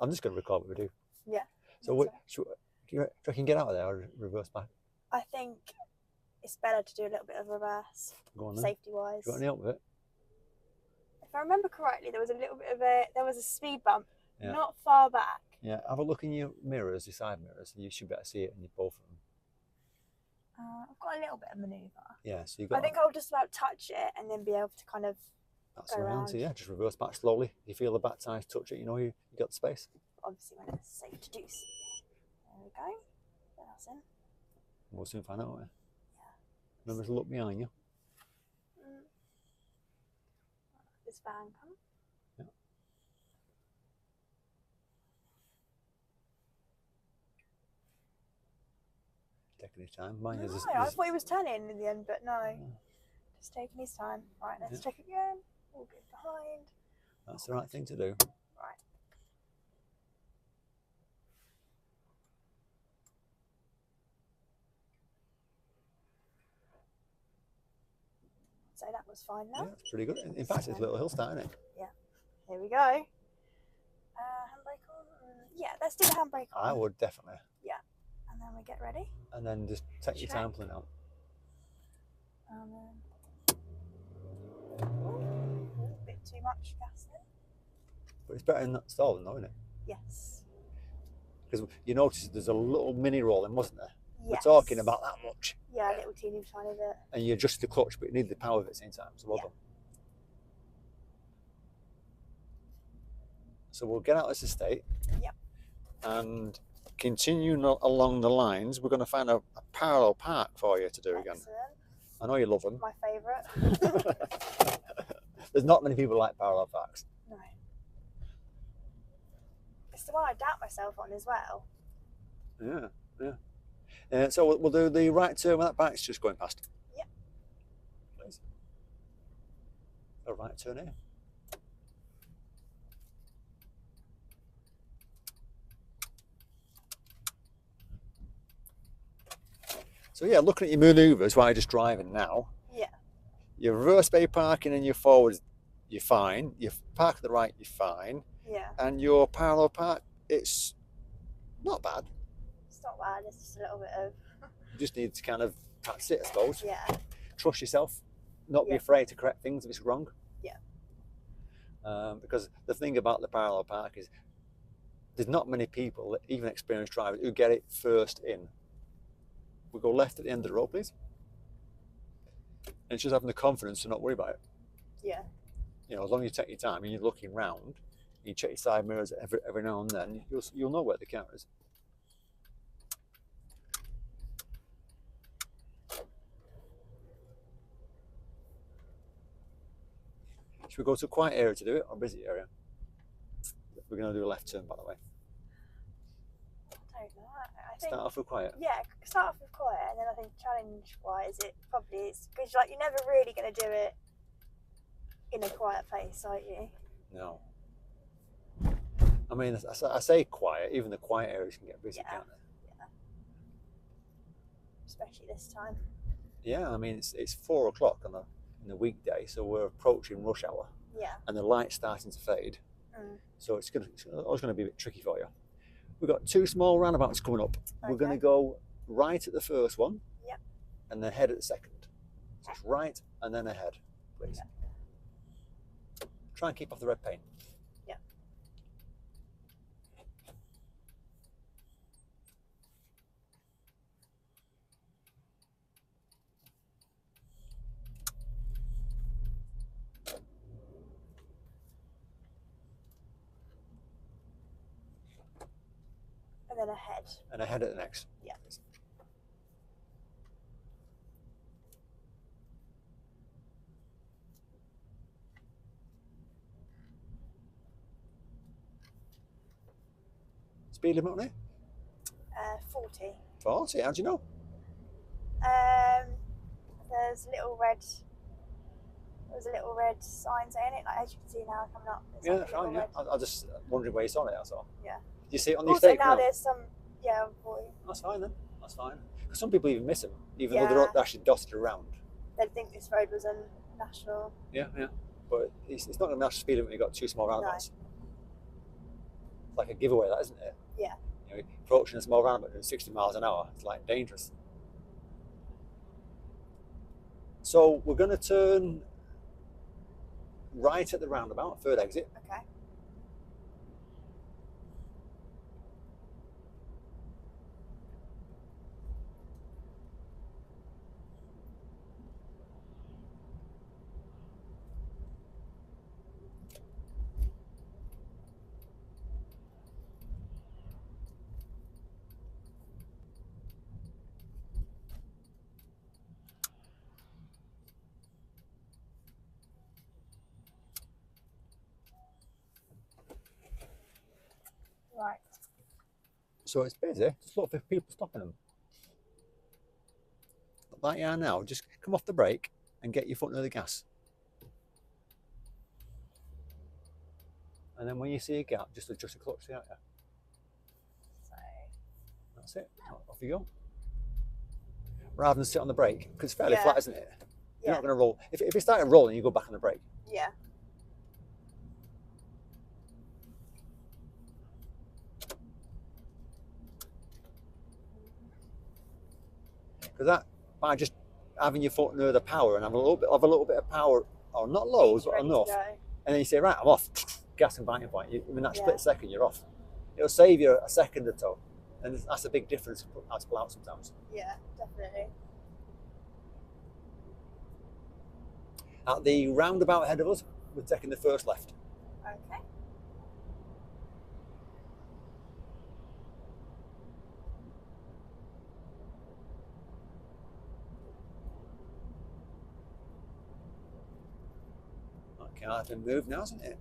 I'm just going to record what we do. Yeah. So do you reckon get out of there or reverse back? I think it's better to do a little bit of reverse, Go on then. safety-wise. Do you want any help with it? If I remember correctly, there was a little bit of there was a speed bump, Yeah. not far back. Yeah, have a look in your mirrors, your side mirrors, and you should be able to see it in both of them. I've got a little bit of manoeuvre. Yeah, so you got. I think I'll just about touch it and then be able to kind of That's go around. So yeah, just reverse back slowly. You feel the back tires touch it, you know you got the space. Obviously, when it's safe to do so. There we go. That's in. We'll soon find out, won't we? Yeah. Remember to look behind you. This van come. Yeah. Taking his time. Mine No, is. I thought he was turning in the end, but no. Just taking his time. Right, let's check again. All good behind. That's the right thing to do. Right. So that was fine now. Yeah, it's pretty good. In fact, it's a little hill start, isn't it? Yeah. Here we go. Handbrake on. Yeah, let's do the handbrake on. I would definitely. Yeah. And then we get ready. And then just take your time pulling out. And then a bit too much gas in. But it's better than not stalling, though, isn't it? Yes. Because you notice there's a little mini rolling, wasn't there? Yes. We're talking about that much. Yeah, a little teeny tiny bit. And you adjust the clutch, but you need the power of it at the same time. So well done. So we'll get out of this estate. Yep. And continue along the lines. We're going to find a parallel park for you to do again. I know you love them. My favourite. There's not many people like parallel parks. No. It's the one I doubt myself on as well. Yeah, yeah. So we'll do the right turn when that bike's just going past. Yep. Please. A right turn here. So yeah, looking at your manoeuvres while you're just driving now. Yeah. Your reverse bay parking and your forwards, you're fine. You park at the right, you're fine. Yeah. And your parallel park, it's not bad. It's not bad, it's just a little bit of... You just need to kind of practice it, I suppose. Yeah. Trust yourself. Not be afraid to correct things if it's wrong. Yeah. Because the thing about the parallel park is there's not many people, even experienced drivers, who get it first in. We go left at the end of the road, please. And it's just having the confidence to not worry about it. Yeah. You know, as long as you take your time and you're looking round, you check your side mirrors every now and then, you'll know where the car is. Should we go to a quiet area to do it or a busy area? We're going to do a left turn, by the way. I don't know. I think, start off with quiet. Yeah, start off with quiet, and then I think challenge-wise, it probably is because you're never really going to do it in a quiet place, are you? No. I mean, I say quiet. Even the quiet areas can get busy, can't they? Yeah. Especially this time. Yeah, I mean it's 4 o'clock on in the weekday, so we're approaching rush hour. Yeah. And the light's starting to fade. Mm. So it's always going to be a bit tricky for you. We've got 2 small roundabouts coming up. Okay. We're going to go right at the first one. Yep. And then head at the second. So it's right and then ahead, please. Yep. Try and keep off the red paint. Yeah. And then ahead. And ahead at the next. Yeah. Speed limit on it? 40. 40? How do you know? There's a little red sign saying it, like as you can see now coming up. Yeah, fine, yeah. I just wondering where you saw it, that's all. Yeah. Do you see it on the also estate now there's some, yeah, boy. That's fine then, that's fine. Because some people even miss them, even though they're actually dotted around. They'd think this road was a national. Yeah, yeah. But it's not going to be national speed limit when you've got 2 small roundabouts. like a giveaway, that isn't it? Yeah. You know, approaching a small roundabout doing 60 miles an hour, it's like dangerous. So we're going to turn right at the roundabout, third exit. Okay. Right. So it's busy. Just look for people stopping them. Like you are now, just come off the brake and get your foot near the gas. And then when you see a gap, just adjust the clutch, see, aren't you? So. That's it. Off you go. Rather than sit on the brake, because it's fairly flat, isn't it? You're not going to roll. If it started rolling, you go back on the brake. Yeah. Because that, by just having your foot near the power and having a little bit of power, or not loads, but enough, and then you say, right, I'm off, gas and biting point. In that split second, you're off. It'll save you a second or so, and that's a big difference how to pull out sometimes. Yeah, definitely. At the roundabout ahead of us, we're taking the first left. Okay. Okay, I've been moved now, hasn't it?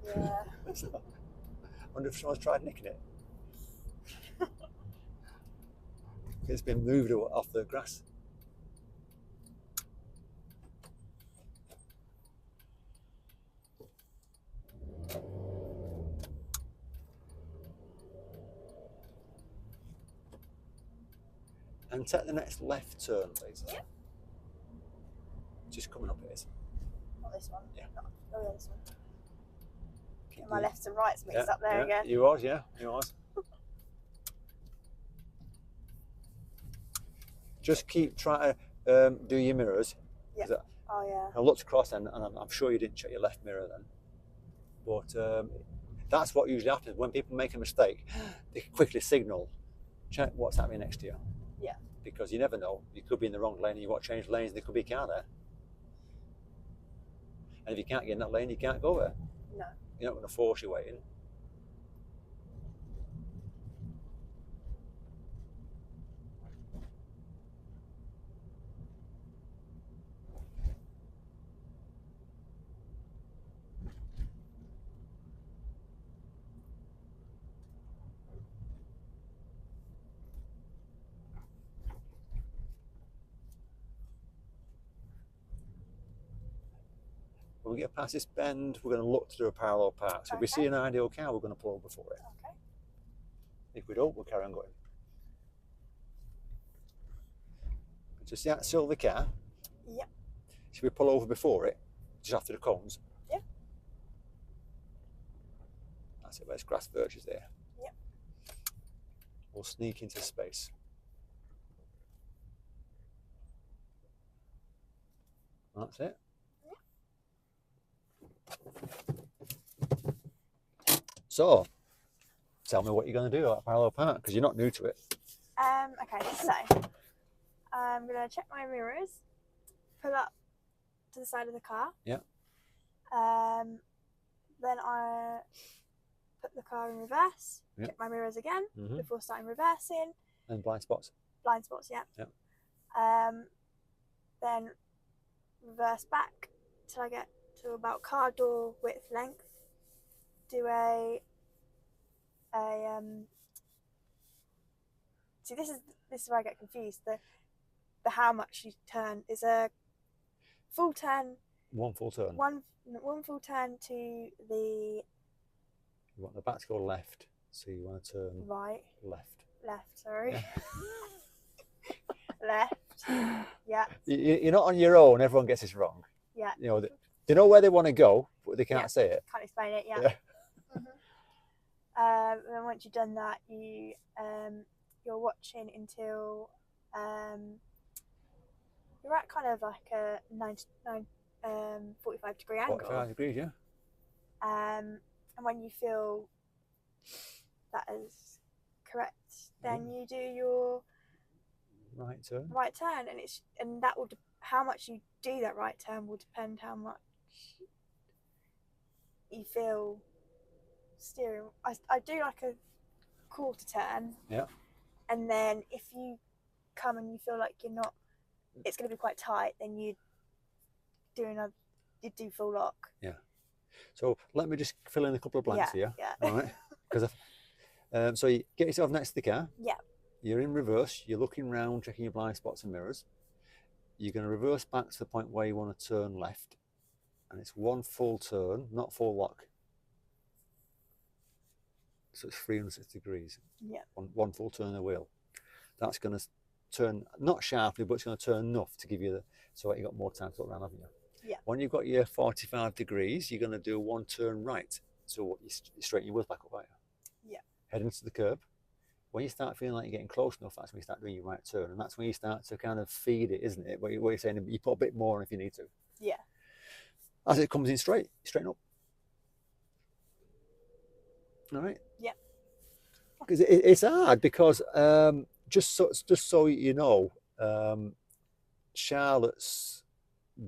Yeah. I wonder if someone's tried nicking it. It's been moved off the grass. And take the next left turn, please. Yep. Just coming up it is. Not this one. Yeah. Oh, yeah, this one. My lefts and rights mixed up there again. You was, yeah, you was. Just keep trying to do your mirrors. Yeah. Oh, yeah. I looked across and I'm sure you didn't check your left mirror then. But that's what usually happens when people make a mistake. They quickly signal, check what's happening next to you. Yeah. Because you never know. You could be in the wrong lane and you want to change lanes and there could be a car there. And if you can't get in that lane, you can't go there. No. You're not going to force your way in. When we get past this bend, we're going to look to do a parallel park. So if we see an ideal car, we're going to pull over for it. Okay. If we don't, we'll carry on going. Just see that silver car? Yep. Should we pull over before it? Just after the cones? Yeah. That's it, there's grass birches there. Yep. We'll sneak into space. That's it. So, tell me what you're going to do at parallel park, because you're not new to it. Okay, so I'm going to check my mirrors, pull up to the side of the car. Yeah. Then I put the car in reverse, check my mirrors again before starting reversing. And blind spots. Blind spots, yeah. Yeah. Then reverse back till I get to about car door width length. Do see, this is where I get confused. The how much you turn is a full turn. One full turn. One full turn to the. You want the back to go left, so you want to turn right. Left. Sorry. Yeah. Left. Yeah. You're not on your own. Everyone gets this wrong. Yeah. You know, they know where they want to go, but they can't say it. Can't explain it. Yeah. And then once you've done that, you're watching until you're at kind of like a 45-degree angle. 45 degrees, yeah. And when you feel that is correct, then you do your right turn. And that will how much you do that right turn will depend how much you feel steering. I do like a quarter turn. Yeah. And then if you come and you feel like it's going to be quite tight, then you do full lock. Yeah. So let me just fill in a couple of blanks here. Yeah. All right. Because so you get yourself next to the car. Yeah. You're in reverse. You're looking round, checking your blind spots and mirrors. You're going to reverse back to the point where you want to turn left, and it's one full turn, not full lock. So it's 360 degrees. Yeah. One full turn of the wheel. That's going to turn not sharply, but it's going to turn enough to give you so you got more time to look around, haven't you? Yeah. When you've got your 45 degrees, you're going to do one turn right. So you straighten your wheels back up, right? Yeah. Head into the curb. When you start feeling like you're getting close enough, that's when you start doing your right turn, and that's when you start to kind of feed it, isn't it? Where you're saying you put a bit more on if you need to. Yeah. As it comes in straighten up. All right. Yeah. Because it's hard because just so you know, Charlotte's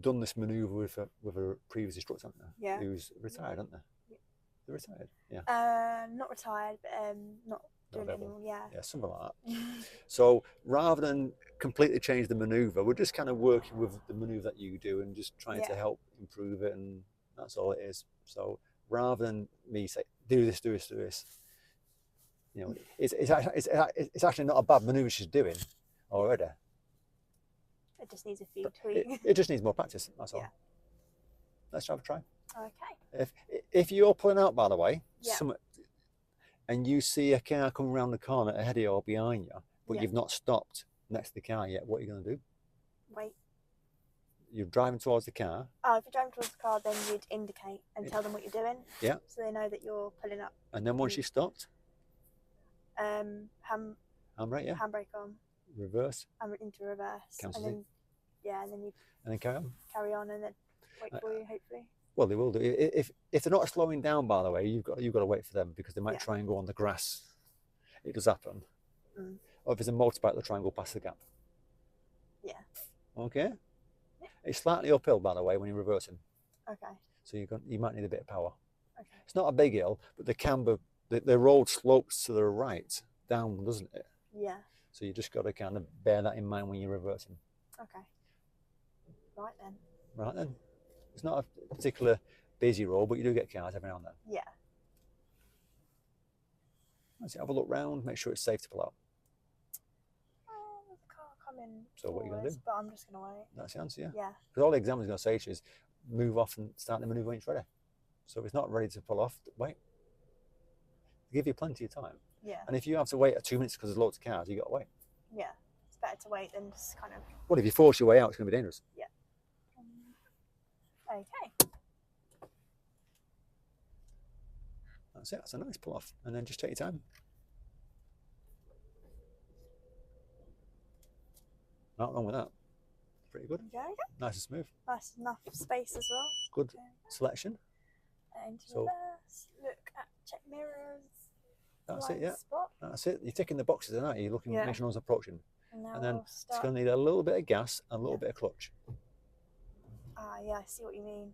done this manoeuvre with a previous instructor, yeah, who's retired, aren't they? Yeah. They're retired. Yeah. Not retired, but not doing it anymore. Yeah. Yeah, something like that. So rather than completely change the manoeuvre, we're just kind of working with the manoeuvre that you do and just trying to help improve it, and that's all it is. So rather than me say do this, you know, it's actually not a bad manoeuvre she's doing already. It just needs a few tweaks. It just needs more practice. That's all. Yeah. Let's have a try. Okay. If you're pulling out, by the way, and you see a car coming around the corner ahead of you or behind you, but you've not stopped next to the car yet, what are you going to do? Wait. You're driving towards the car. Oh, if you're driving towards the car, then you'd indicate and tell them what you're doing. Yeah. So they know that you're pulling up. And then once you've stopped? Handbrake, yeah. Handbrake on. Reverse. And into reverse. Cancel and then, and then you. And then carry on. Carry on, and then wait for you, hopefully. Well, they will do. If they're not slowing down, by the way, you've got to wait for them, because they might try and go on the grass. It does happen. Mm. Or if it's a motorbike, they'll try and go past the gap. Yeah. Okay. Yeah. It's slightly uphill, by the way, when you're reversing. Okay. So you might need a bit of power. Okay. It's not a big hill, but the road slopes to the right down, doesn't it? Yeah. So you just got to kind of bear that in mind when you're reversing. Okay. Right then. Right then. It's not a particular busy road, but you do get cars every now and then. Yeah. Let's have a look round, make sure it's safe to pull out. There's a car coming. So what are you going to do? But I'm just going to wait. That's the answer, yeah? Yeah. Because all the examiner's going to say to you is move off and start the manoeuvre when it's ready. So if it's not ready to pull off, wait. They give you plenty of time. Yeah. And if you have to wait 2 minutes because there's loads of cars, you've got to wait. Yeah. It's better to wait than just kind of... Well, if you force your way out, it's going to be dangerous. Yeah. Okay. That's it. That's a nice pull off. And then just take your time. Not wrong with that. Pretty good. Okay. Nice and smooth. Nice enough space as well. Good selection. Into reverse. Look at check mirrors. That's it, yeah. Spot. That's it. You're ticking the boxes, aren't you? You're looking, make sure no one's approaching. And then it's going to need a little bit of gas and a little bit of clutch. Ah, yeah, I see what you mean.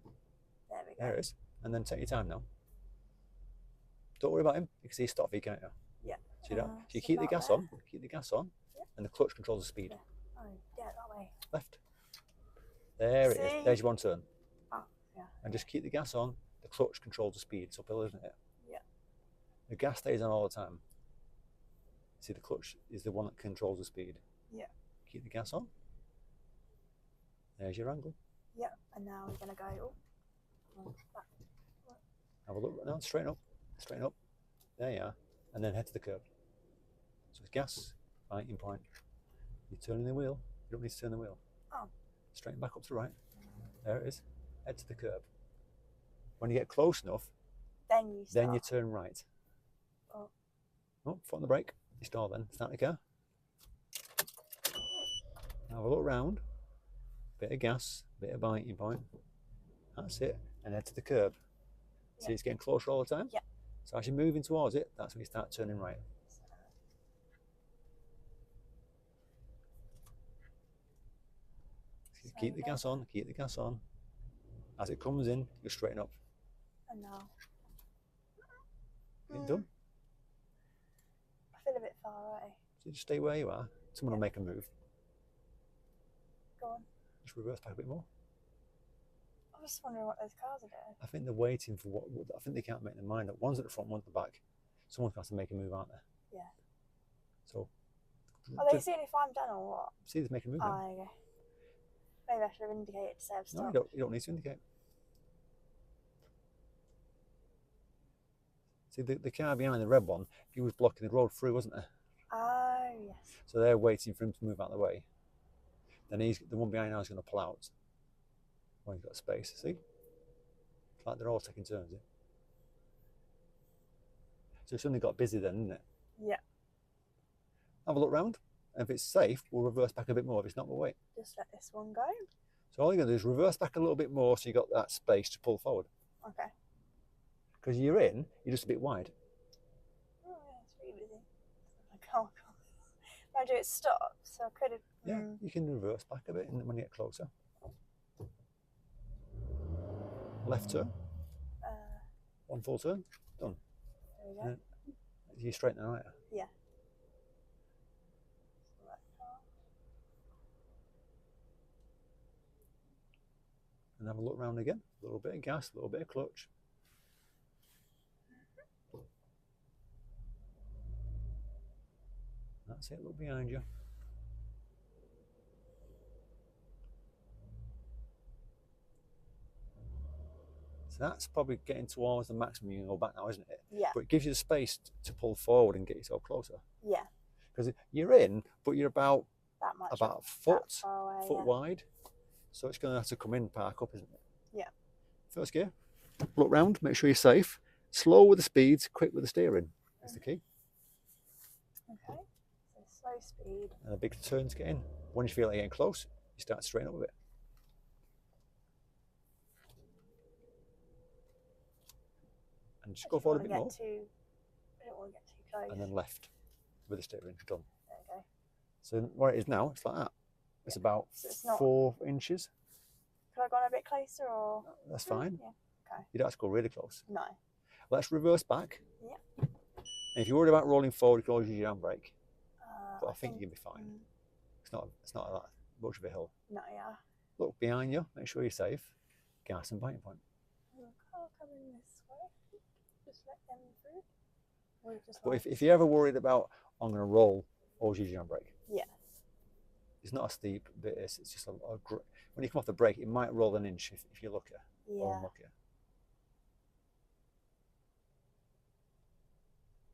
There we go. There it is. And then take your time now. Don't worry about him, because he's stop V, can't you? Yeah. So you keep the gas on, and the clutch controls the speed. Yeah. Oh, yeah, that way. Left. There it is. There's your one turn. Oh, yeah. And just keep the gas on. The clutch controls the speed. It's uphill, isn't it? Yeah. The gas stays on all the time. See, the clutch is the one that controls the speed. Yeah. Keep the gas on. There's your angle. Yeah. And now we're going to go back. Have a look. No, straighten up. Straighten up. There you are. And then head to the curb. So it's gas, right in point. You're turning the wheel. You don't need to turn the wheel. Oh. Straighten back up to the right. There it is. Head to the curb. When you get close enough, then you turn right. Oh, foot on the brake. You stall then. Start the car. Have a look round. Bit of gas, bit of biting point. That's it. And head to the curb. See, it's getting closer all the time? Yeah. So as you're moving towards it, that's when you start turning right. So keep the gas on, keep the gas on. As it comes in, you straighten up. And now. Get it done. I feel a bit far away. So just stay where you are. Someone will make a move. Go on. Just reverse back a bit more. I was just wondering what those cars are doing. I think they're waiting for what I think they can't make their mind up. One's at the front, one's at the back. Someone's got to make a move, aren't they? Yeah. So. Are they seeing if I'm done or what? See, they're making a move. Oh, okay. Maybe I should have indicated to say I've stopped. No, you don't need to indicate. See, the car behind the red one, he was blocking the road through, wasn't he? Oh, yes. So they're waiting for him to move out of the way. Then the one behind now is going to pull out when he's got space. See? It's like they're all taking turns. Yeah? So it's suddenly got busy then, isn't it? Yeah. Have a look round. And if it's safe, we'll reverse back a bit more. If it's not, we'll wait. Just let this one go. So all you're going to do is reverse back a little bit more so you've got that space to pull forward. Okay. Because you're just a bit wide. Oh, yeah, it's really busy. I can't. Mind you, it stopped, so I could have. Yeah, you can reverse back a bit when you get closer. Left turn. One full turn. Done. There we go. You straighten the right. Yeah. And have a look round again. A little bit of gas, a little bit of clutch. That's it, look behind you. So that's probably getting towards the maximum you can go back now, isn't it? Yeah. But it gives you the space to pull forward and get yourself closer. Yeah. Because you're in, but you're about a foot wide. So it's going to have to come in, park up, isn't it? Yeah. First gear, look round, make sure you're safe. Slow with the speeds, quick with the steering. That's the key. Okay. So slow speed. And a big turn to get in. When you feel like you're getting close, you start to straighten up a bit. And just go forward a bit more. I don't want to get too close. And then left with the steering. Done. There we go. So where it is now, it's like that. It's about so it's not... 4 inches. Could I have gone a bit closer or? That's fine. Yeah. Okay. You don't have to go really close. No. Let's reverse back. Yeah. And if you're worried about rolling forward, you can always use your handbrake. But I think you'll be fine. It's not that much of a hill. No, yeah. Look behind you, make sure you're safe. Gas and biting point. There's a car coming this way. Just let them through. Or just But if you're ever worried about, I'm going to roll, always use your handbrake. Yeah. It's not a steep bit, it's just when you come off the brake, it might roll an inch if you're lucky. Yeah. Or unlucky.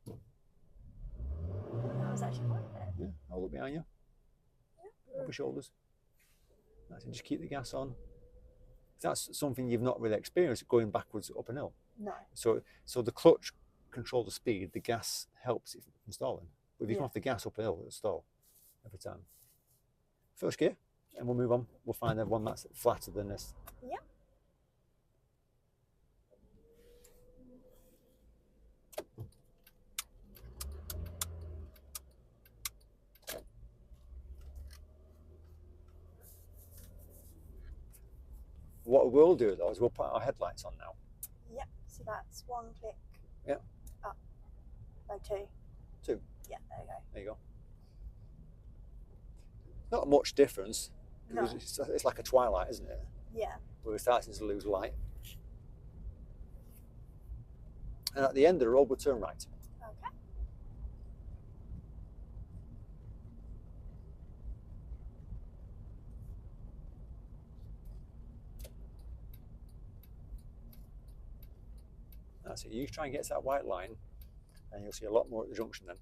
That was actually quite good. Yeah, I'll look behind you. Yeah. Up your shoulders. That's it, just keep the gas on. That's something you've not really experienced, going backwards up an hill. No. So the clutch controls the speed, the gas helps it from stalling. But if you come off the gas up a hill, it'll stall every time. First gear, and we'll move on. We'll find the one that's flatter than this. Yeah. What we'll do though is we'll put our headlights on now. Yep. So that's one click. Yep. Up. No, two. Two. Yeah. There you go. There you go. Not much difference. No. It's like a twilight, isn't it? Yeah. We're starting to lose light. And at the end of the road, we'll turn right. Okay. That's it. You try and get to that white line, and you'll see a lot more at the junction then.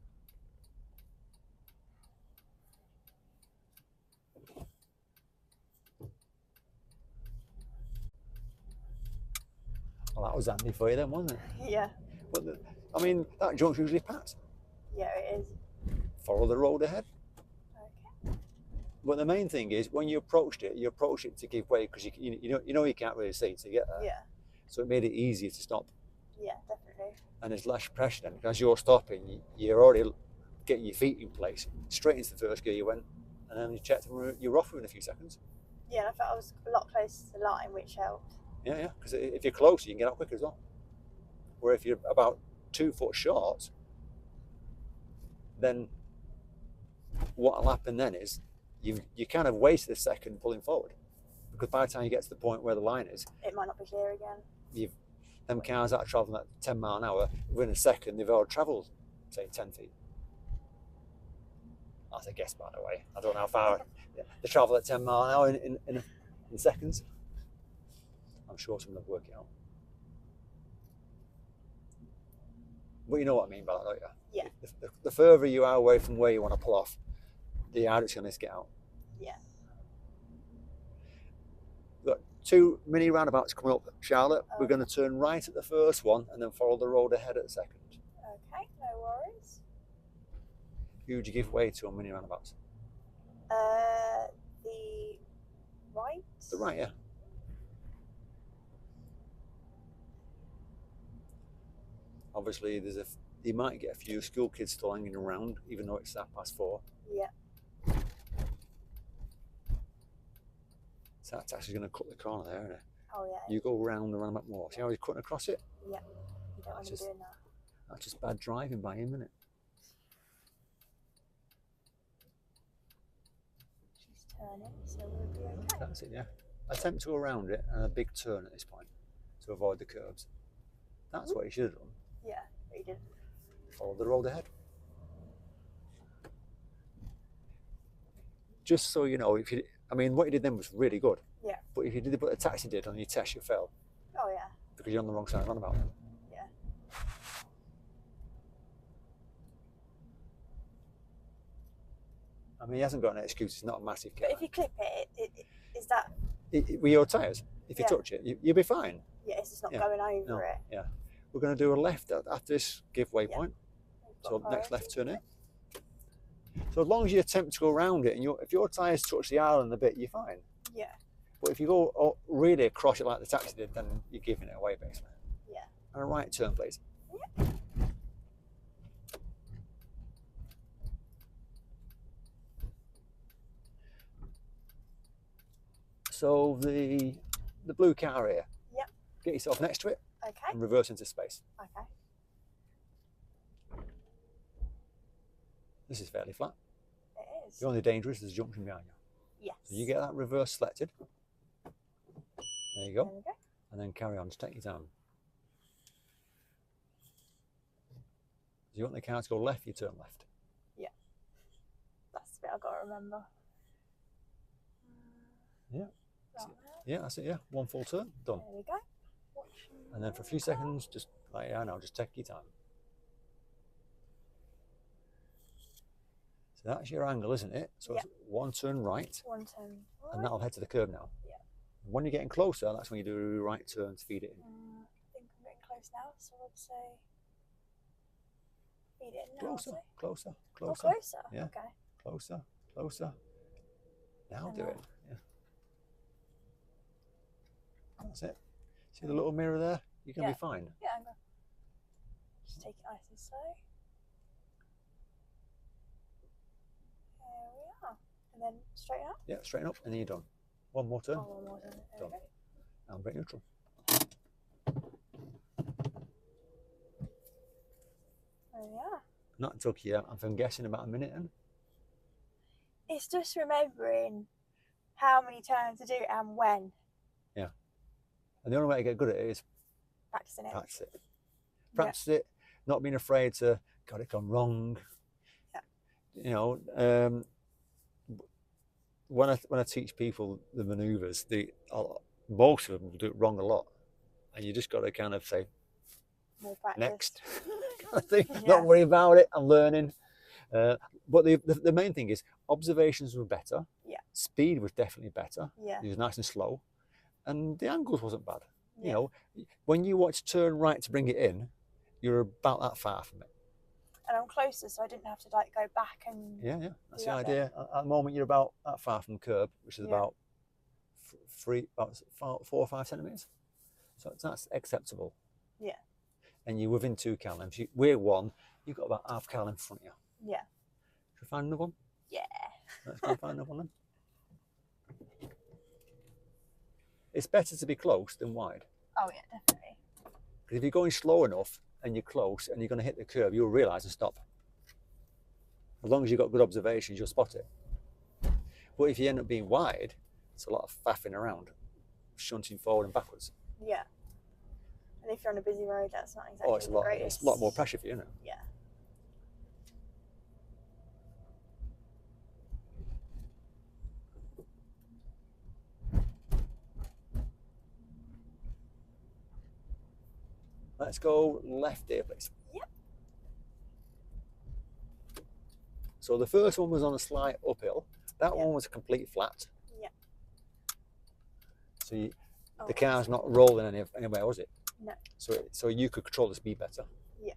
Well, that was handy for you then, wasn't it? Yeah. But I mean, that junction's usually packed. Yeah, it is. Follow the road ahead. Okay. But the main thing is when you approached it to give way because you know you can't really see to get there. Yeah. So it made it easier to stop. Yeah, definitely. And there's less pressure then. As you're stopping, you're already getting your feet in place. Straight into the first gear you went, and then you checked and you're off within a few seconds. Yeah, and I felt I was a lot closer to the line, which helped. Yeah, because if you're closer, you can get out quicker as well. Where if you're about 2 foot short, then what'll happen then is you kind of wasted a second pulling forward. Because by the time you get to the point where the line is, it might not be clear again. Them cars that are travelling at 10 mile an hour, within a second, they've already travelled, say, 10 feet. That's a guess, by the way. I don't know how far they travel at 10 mile an hour in seconds. I'm sure someone will work it out. But you know what I mean by that, don't you? Yeah. The further you are away from where you want to pull off, the harder it's going to get out. Yeah. We've got 2 mini roundabouts coming up, Charlotte. Oh. We're going to turn right at the first one and then follow the road ahead at the second. Okay, no worries. Who would you give way to on mini roundabouts? The right? The right, yeah. Obviously, you might get a few school kids still hanging around, even though it's 4:30. Yeah. So that's actually going to cut the corner there, isn't it? Oh, yeah. You go round the roundabout more. See how he's cutting across it? Yeah. You don't want to be doing that. That's just bad driving by him, isn't it? She's turning, so we'll be okay. That's it, yeah. Attempt to go around it and a big turn at this point to avoid the curbs. That's what you should have done. Yeah, but you didn't. Follow the road ahead. Just so you know, what you did then was really good. Yeah. But if you did what the taxi did on your test, you failed. Oh, yeah. Because you're on the wrong side of the roundabout. Yeah. I mean, he hasn't got any excuse. It's not a massive car. But if you clip it, is that... With your tyres, if you touch it, you'll be fine. Yeah, it's just not going over it. Yeah. We're going to do a left after this giveaway point. So next left turn in. So as long as you attempt to go around it, and if your tyres touch the island a bit, you're fine. Yeah. But if you go really across it like the taxi did, then you're giving it away, basically. Yeah. And a right turn, please. Yeah. So the blue car here. Yep. Get yourself next to it. Okay. And reverse into space. Okay. This is fairly flat. It is. The only danger is there's a junction behind you. Yes. So you get that reverse selected. There you go. There we go. And then carry on, just take your time. If you want the car to go left, you turn left. Yeah. That's the bit I've got to remember. Yeah. Right. Yeah, that's it, yeah. One full turn, done. There we go. And then for a few seconds, just like now, just take your time. So that's your angle, isn't it? So it's one turn right. One turn right. And that'll head to the curb now. Yeah. And when you're getting closer, that's when you do a right turn to feed it in. I think I'm getting close now, so I'd say feed it in now. Closer, closer, Oh, closer. closer? Yeah. Okay. Closer, closer. Now do it. Yeah. That's it. See the little mirror there? You're going to be fine. Yeah, I'm going to just take it nice and slow. There we are. And then straighten up? Yeah, straighten up and then you're done. One more turn. Oh, one more turn. There we go. Now brake neutral. There we are. That took you, I'm guessing, about a minute then? It's just remembering how many turns to do and when. Yeah. And the only way to get good at it is Practicing it. practice it. Practice it, not being afraid to, got it gone wrong. Yeah. You know, when I teach people the manoeuvres, most of them will do it wrong a lot. And you just got to kind of say, more practice. Next kind of thing. Not worry about it, I'm learning. But the main thing is observations were better. Yeah. Speed was definitely better. Yeah. It was nice and slow. And the angles wasn't bad. Yeah. You know, when you watch turn right to bring it in, you're about that far from it. And I'm closer, so I didn't have to like go back and. Yeah, yeah. That's do the that idea. At the moment, you're about that far from the curb, which is Yeah. about about 4 or 5 centimetres. So that's acceptable. Yeah. And you're within 2 cal. We're 1. You've got about half cal in front of you. Yeah. Should we find another one? Yeah. Let's go and find another one then. It's better to be close than wide. Oh yeah, definitely. Because if you're going slow enough and you're close and you're going to hit the curb, you'll realise and stop. As long as you've got good observations, you'll spot it. But if you end up being wide, it's a lot of faffing around, shunting forward and backwards. Yeah. And if you're on a busy road, that's not exactly It's a lot more pressure for you, isn't it? Yeah. Let's go left here, please. Yep. So the first one was on a slight uphill. That Yep. one was a complete flat. Yeah. So the car's not rolling anywhere, was it? No. So you could control the speed better. Yeah.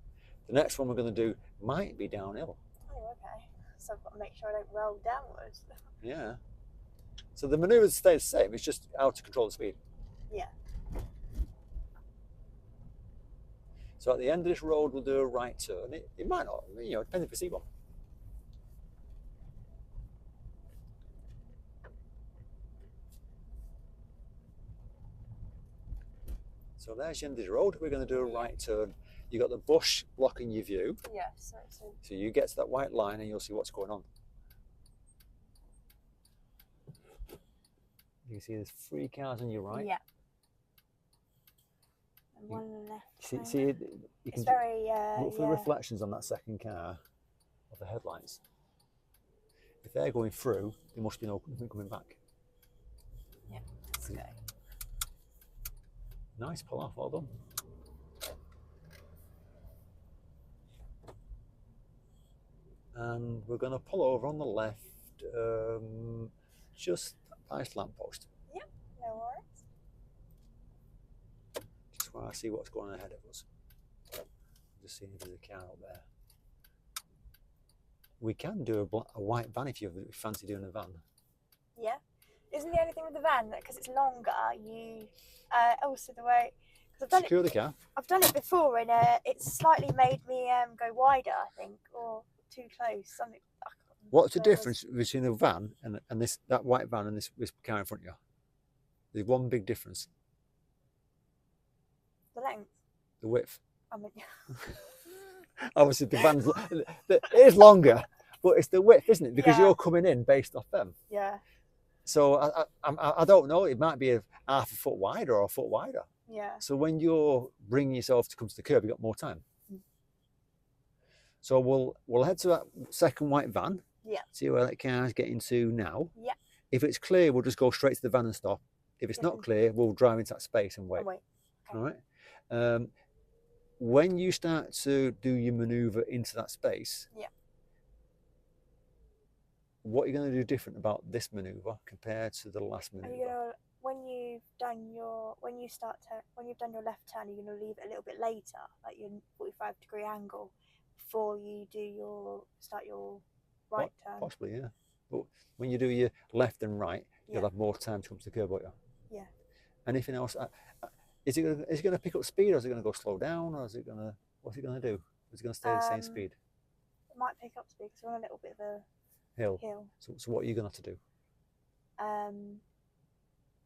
The next one we're going to do might be downhill. Oh, okay. So I've got to make sure I don't roll downwards. Yeah. So the manoeuvres stay the same. It's just how to control the speed. Yeah. So at the end of this road, we'll do a right turn. It might not, depends if we see one. So there's the end of the road. We're going to do a right turn. You've got the bush blocking your view. Yeah. So you get to that white line and you'll see what's going on. You can see there's 3 cars on your right. Yeah. And one on the left. See, you can very, look for the reflections on that second car of the headlights. If they're going through, there must be nothing coming back. Yeah, let's go. Nice pull off, well done. And we're going to pull over on the left, just past lamppost. Yep, no worries. Just while I see what's going on ahead of us. Just seeing if there's a car out there. We can do a white van if you fancy doing a van. Yeah. Isn't the only thing with the van that because it's longer, you also the way because I've done Secure the car. I've done it before and it's slightly made me go wider, I think, or too close. Something. What's the difference between the van and that white van and this car in front of you? There's one big difference. The length. The width. I mean. Obviously, the van's it is longer, but it's the width, isn't it? Because you're coming in based off them. Yeah. So I don't know. It might be a half a foot wider or a foot wider. Yeah. So when you're bringing yourself to come to the curb, you got more time. So we'll head to that second white van. Yeah. See where that car's getting to now. Yeah. If it's clear, we'll just go straight to the van and stop. If it's not clear, we'll drive into that space and wait. Okay. All right. When you start to do your manoeuvre into that space, what are you going to do different about this manoeuvre compared to the last manoeuvre? When you've done your left turn, you're going to leave it a little bit later, like your 45-degree angle, before you do start your right turn. Possibly, yeah. But when you do your left and right, you'll have more time to come to the curb, won't you? Yeah. Anything else? Is it going to pick up speed, or is it going to go slow down, or what's it going to do? Is it going to stay the same speed? It might pick up speed because we're on a little bit of a hill. So what are you going to have to do?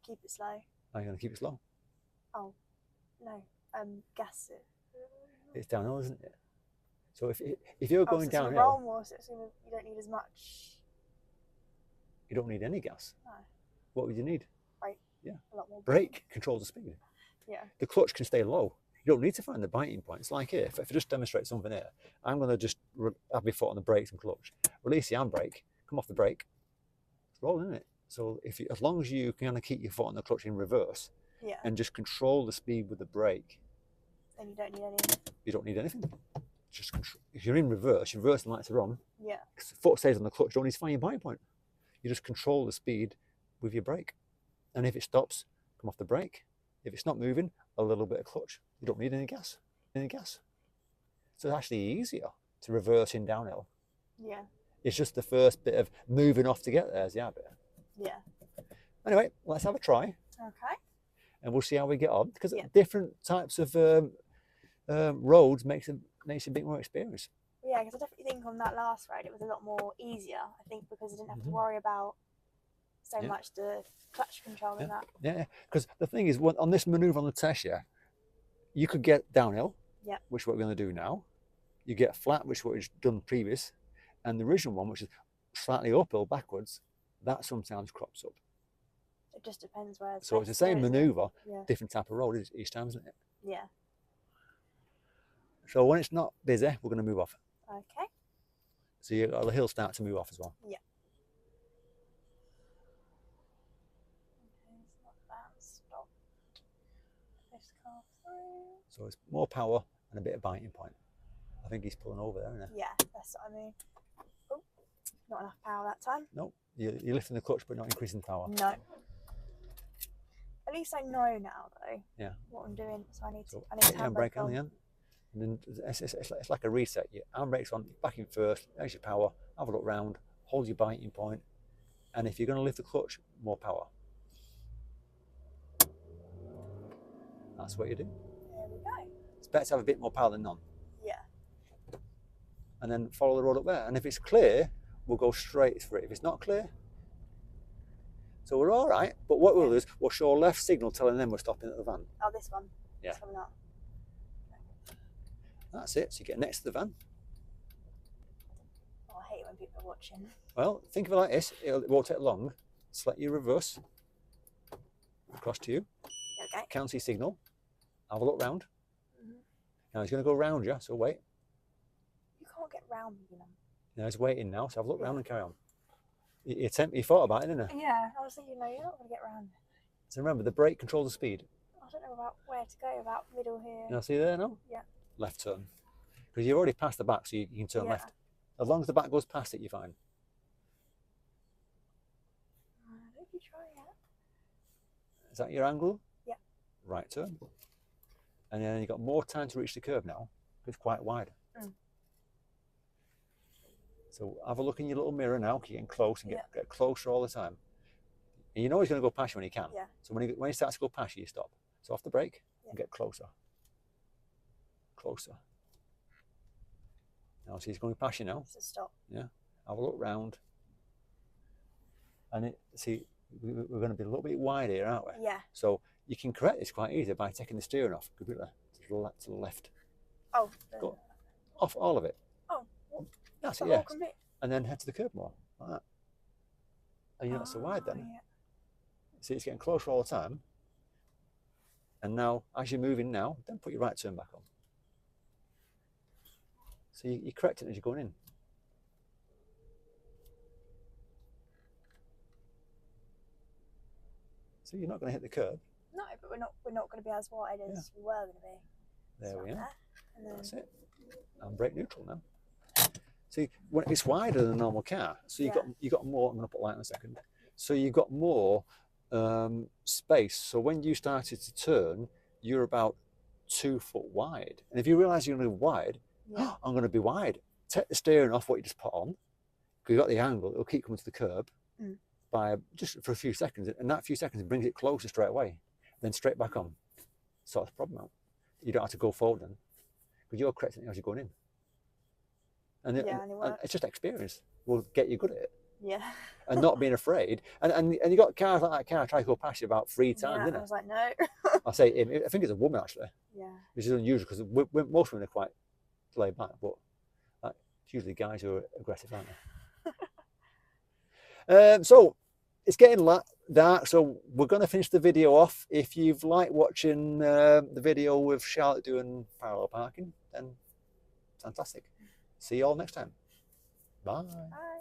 Keep it slow. Are you going to keep it slow? Oh, no. Gas it. It's downhill, isn't it? So if you're going downhill, roll more, so you don't need as much. You don't need any gas. No. What would you need? Brake. Yeah. A lot more. Brake controls the speed. Yeah. The clutch can stay low. You don't need to find the biting point. It's like here. If I just demonstrate something here, I'm going to just have my foot on the brakes and clutch, release the handbrake, come off the brake. It's rolling, isn't it? So as long as you can kind of keep your foot on the clutch in reverse, and just control the speed with the brake, then you don't need anything. You don't need anything. Just control. If you're in reverse, your reversing lights are on. Yeah. The foot stays on the clutch. You don't need to find your biting point. You just control the speed with your brake, and if it stops, come off the brake. If it's not moving, a little bit of clutch. You don't need any gas. So it's actually easier to reversing downhill. Yeah. It's just the first bit of moving off to get there is the hard bit. Yeah. Anyway, let's have a try. Okay. And we'll see how we get on, because Yeah. different types of roads makes a bit more experience. Yeah, because I definitely think on that last ride it was a lot more easier. I think because I didn't have to worry about so much the clutch control and that. Yeah, because the thing is, on this manoeuvre on the test, you could get downhill, which is what we're going to do now. You get flat, which is what we've done previous, and the original one, which is slightly uphill backwards, that sometimes crops up. It just depends where. So it's the same manoeuvre, different type of road each time, isn't it? Yeah. So when it's not busy, we're going to move off. Okay. So the hills start to move off as well. Yeah. Okay, so that's stopped. This car through. So it's more power and a bit of biting point. I think he's pulling over there, isn't he? Yeah, that's what I mean. Oh, not enough power that time. No, you're lifting the clutch but not increasing power. No. At least I know now though. Yeah. What I'm doing, so I need to. I need Hit to the handbrake on the end, and then it's like a reset. Your handbrake's on, back in first. There's your power. Have a look round. Hold your biting point, and if you're going to lift the clutch, more power. That's what you do. There we go. It's better to have a bit more power than none. Yeah. And then follow the road up there. And if it's clear, we'll go straight for it. If it's not clear, so we're all right. But what we'll do is we'll show a left signal telling them we're stopping at the van. Oh, this one. Yeah. It's coming up. That's it. So you get next to the van. Oh, I hate it when people are watching. Well, think of it like this. It won't take long. Select your reverse. Across to you. Okay. Cancel your signal. Have a look round. Now he's going to go round you, so wait. You can't get round me, you know. Now he's waiting now, so have a look round and carry on. You thought about it, didn't you? Yeah, I was thinking, no, you're not going to get round. So remember, the brake controls the speed. I don't know about where to go, about middle here. Now see there now? Yeah. Left turn. Because you've already passed the back, so you can turn left. As long as the back goes past it, you're fine. Let me try it. Is that your angle? Yeah. Right turn. And then you've got more time to reach the curve now. It's quite wide. So have a look in your little mirror now, getting close and get closer all the time. And you know he's going to go past you when he can. Yeah. So when he starts to go past you, you stop. So off the brake and get closer. Closer. Now see he's going past you now. So stop. Yeah. Have a look round. And see, we're going to be a little bit wide here, aren't we? Yeah. So you can correct this quite easy by taking the steering off completely to the left. Oh. Go off all of it. Oh. That's it, yeah. And then head to the curb more, like that. And you're not so wide then. Yeah. See, it's getting closer all the time. And now, as you're moving now, then put your right turn back on. So you're correcting as you're going in. So you're not going to hit the curb. No, but we're not going to be as wide as we were going to be. There we are. And then... That's it. I'm brake neutral now. See, when it's wider than a normal car, so you got more. I'm going to put light in a second. So you've got more space. So when you started to turn, you're about 2 foot wide. And if you realise you're going to be wide, I'm going to be wide. Take the steering off what you just put on, because you've got the angle. It'll keep coming to the curb by just for a few seconds, and that few seconds brings it closer straight away. Then straight back on. Sort the problem out. You don't have to go forward then, because you're correcting it as you're going in. And it's just experience will get you good at it. Yeah. And not being afraid. And you got cars like that car try to go past you about 3 times, didn't it? I was like, no. I say him. I think it's a woman actually. Yeah. Which is unusual because most women are quite laid back, but it's usually guys who are aggressive, aren't they? So it's getting dark, so we're going to finish the video off. If you've liked watching the video with Charlotte doing parallel parking, then fantastic. See you all next time. Bye. Bye.